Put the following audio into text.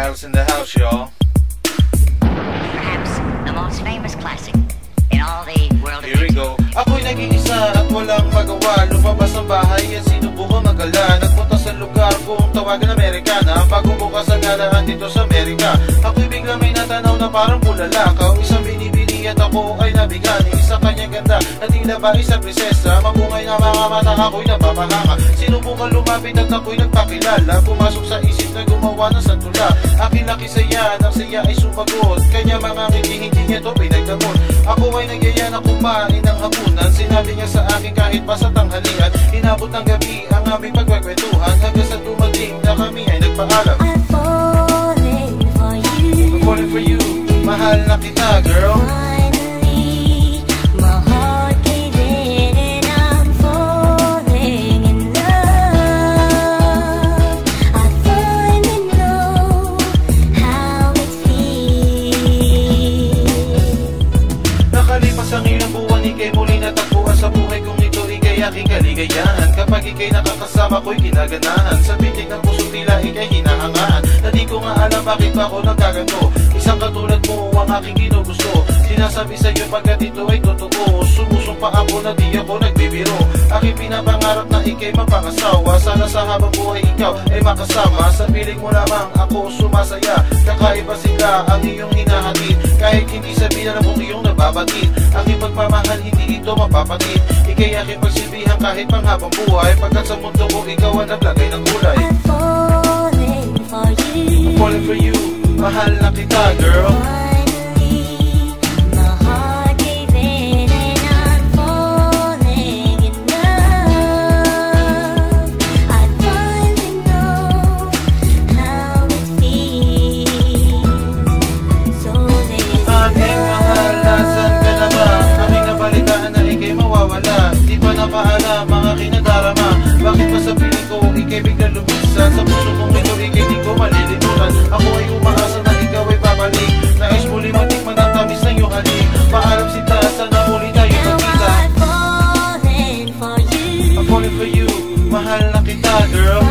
Styles in the house, y'all. Perhaps the most famous classic in all the world of Here we go. Ako'y nag-iisa at walang magawa. Lumabas ng bahay at sinubukan magala. Nagpunta sa lugar kung tawagan Amerikana. Bago bukas ang galaan dito sa Amerika. Ako'y bigla may natanaw na parang bulalakaw. Isang binibili at ako ay nabigani sa kanyang ganda na tila ba isang prinsesa. Mabungay na mga mata, ako'y napapahanga. Sinubukan lumapit at ako'y nagpakilala. Pumasok sa isip na gumawa ng santula. Aking laki saya, nang saya ay sumagot. Kanya mga ngiti, hindi niya to pinagdamot. Ako ay nagyaya na kumain ng hapunan. Sinabi niya sa akin kahit pa sa tanghalian. Inabot ng gabi ang aming pagkwekwentuhan. Hanggang sa dumating na kami ay nagpaalam. I'm falling for you. I'm falling for you. Mahal na kita, girl. Finally, my heart gave in and I'm falling in love. I finally know how it feels. Nakalipas ang ilang buwan, ika'y muli natagpuan sa buhay kong ito, ika'y aking kaligayahan. Kapag ika'y nakakasama ko'y ginaganahan. Sa pitik ng puso tila ika'y hinahangaan. Na di ko nga alam bakit pa ako nagkaganto. Isang katulad mo ang aking ginugusto. Sinasabi sa'yo pagkat ito ay totoo. Sumusumpa ako na di ako nagbibiro. Aking pinapangarap na ika'y mapangasawa. Sana sa habang buhay ikaw ay makasama. Sa piling mo lamang ako sumasaya. Kakaiba sila ang iyong hinahatid. Kahit hindi sabihin na kung iyong nababatid. Aking pagmamahal hindi ito mapapatid. Ika'y aking pagsilbihan kahit panghabang buhay. Pagkat sa mundo ko ikaw ang naglagay ng kulay. I'm falling for you. I'm falling for you. Mahal na kita, girl. Finally, my heart gave in and I'm falling in love. I finally know how it feels. So this Aking mahal, nasan ka na ba? Aming nabalitaan na ika'y mawawala. Di pa napaalam ang aking nadarama. Bakit ba sa piling ko ika'y biglang lumisan? Sa puso kong ito ika'y di ko malilimutan. Ako ay umaasa na ikaw ay babalik. Nais muli matikman ang tamis ng iyong halik. Paalam sita, sana muli tayo now magkita. I'm falling for you. I'm falling for you, mahal na kita, girl.